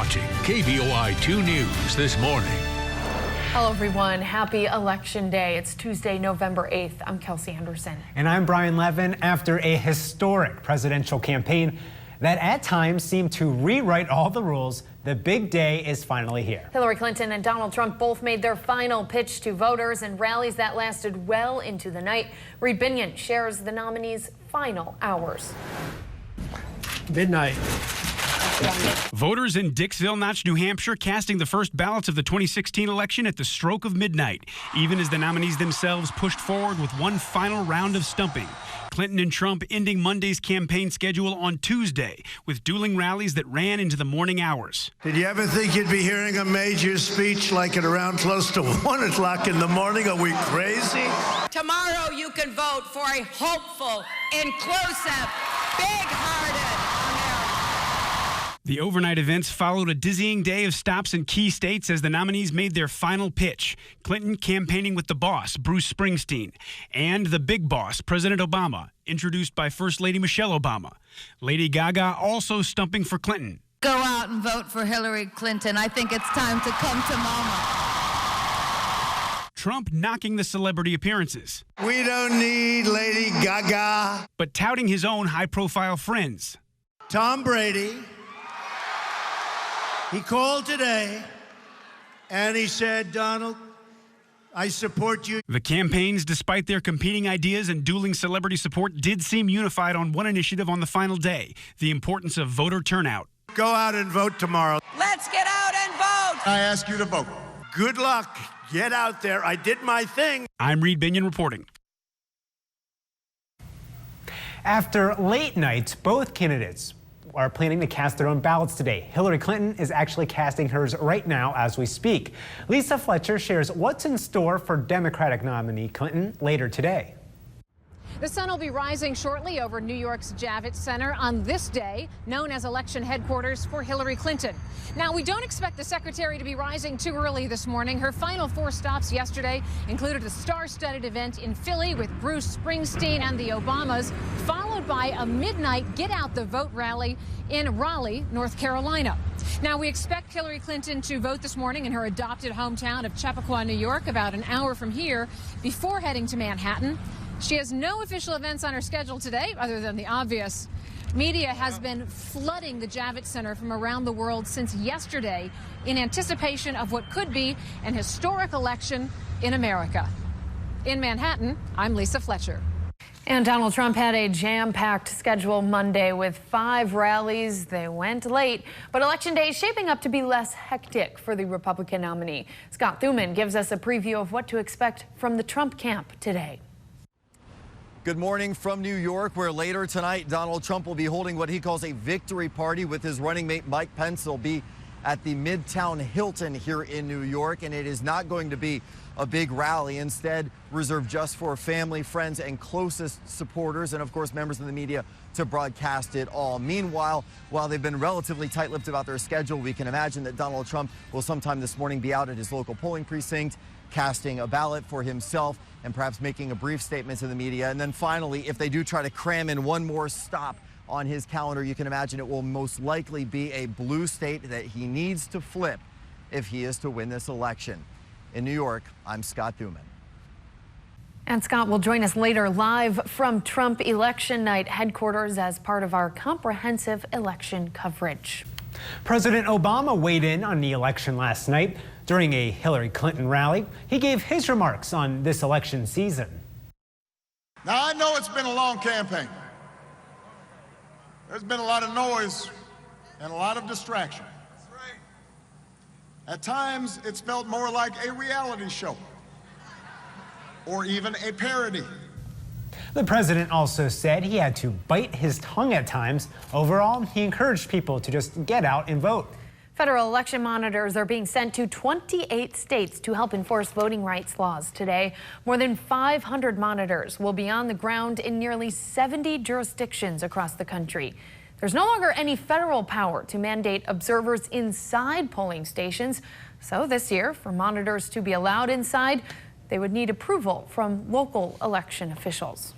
watching KBOI 2 News this morning. Hello, everyone. Happy Election Day. It's Tuesday, November 8th. I'm Kelsey Henderson. And I'm Brian Levin. After a historic presidential campaign that at times seemed to rewrite all the rules, the big day is finally here. Hillary Clinton and Donald Trump both made their final pitch to voters in rallies that lasted well into the night. Reed Binion shares the nominees' final hours. Midnight. Voters in Dixville Notch, New Hampshire, casting the first ballots of the 2016 election at the stroke of midnight, even as the nominees themselves pushed forward with one final round of stumping. Clinton and Trump ending Monday's campaign schedule on Tuesday with dueling rallies that ran into the morning hours. Did you ever think you'd be hearing a major speech like at around close to 1 o'clock in the morning? Are we crazy? Tomorrow you can vote for a hopeful, inclusive, big-hearted America. The overnight events followed a dizzying day of stops in key states as the nominees made their final pitch. Clinton campaigning with the boss, Bruce Springsteen, and the big boss, President Obama, introduced by First Lady Michelle Obama. Lady Gaga also stumping for Clinton. Go out and vote for Hillary Clinton. I think it's time to come to mama. Trump knocking the celebrity appearances. We don't need Lady Gaga. But touting his own high-profile friends. Tom Brady, he called today and he said, Donald, I support you. The campaigns, despite their competing ideas and dueling celebrity support, did seem unified on one initiative on the final day, the importance of voter turnout. Go out and vote tomorrow. Let's get out and vote. I ask you to vote. Good luck. Get out there. I did my thing. I'm Reed Binion reporting. After late nights, both candidates are planning to cast their own ballots today. Hillary Clinton is actually casting hers right now as we speak. Lisa Fletcher shares what's in store for Democratic nominee Clinton later today. The sun will be rising shortly over New York's Javits Center on this day, known as election headquarters for Hillary Clinton. Now, we don't expect the secretary to be rising too early this morning. Her final 4 stops yesterday included a star-studded event in Philly with Bruce Springsteen and the Obamas, followed by a midnight get-out-the-vote rally in Raleigh, North Carolina. Now, we expect Hillary Clinton to vote this morning in her adopted hometown of Chappaqua, New York, about an hour from here, before heading to Manhattan. She has no official events on her schedule today, other than the obvious. Media has been flooding the Javits Center from around the world since yesterday in anticipation of what could be an historic election in America. In Manhattan, I'm Lisa Fletcher. And Donald Trump had a jam-packed schedule Monday with 5 rallies. They went late, but Election Day is shaping up to be less hectic for the Republican nominee. Scott Thuman gives us a preview of what to expect from the Trump camp today. Good morning from New York, where later tonight Donald Trump will be holding what he calls a victory party with his running mate Mike Pence. He'll be at the Midtown Hilton here in New York, and it is not going to be a big rally, instead reserved just for family, friends, and closest supporters, and of course members of the media to broadcast it all. Meanwhile, while they've been relatively tight-lipped about their schedule, we can imagine that Donald Trump will sometime this morning be out at his local polling precinct, casting a ballot for himself and perhaps making a brief statement to the media. And then finally, if they do try to cram in one more stop on his calendar, you can imagine it will most likely be a blue state that he needs to flip if he is to win this election. In New York, I'm Scott Thuman. And Scott will join us later live from Trump election night headquarters as part of our comprehensive election coverage. President Obama weighed in on the election last night during a Hillary Clinton rally. He gave his remarks on this election season. Now, I know it's been a long campaign. There's been a lot of noise and a lot of distraction. At times, it's felt more like a reality show or even a parody. The president also said he had to bite his tongue at times. Overall, he encouraged people to just get out and vote. Federal election monitors are being sent to 28 states to help enforce voting rights laws today. More than 500 monitors will be on the ground in nearly 70 jurisdictions across the country. There's no longer any federal power to mandate observers inside polling stations. So this year, for monitors to be allowed inside, they would need approval from local election officials.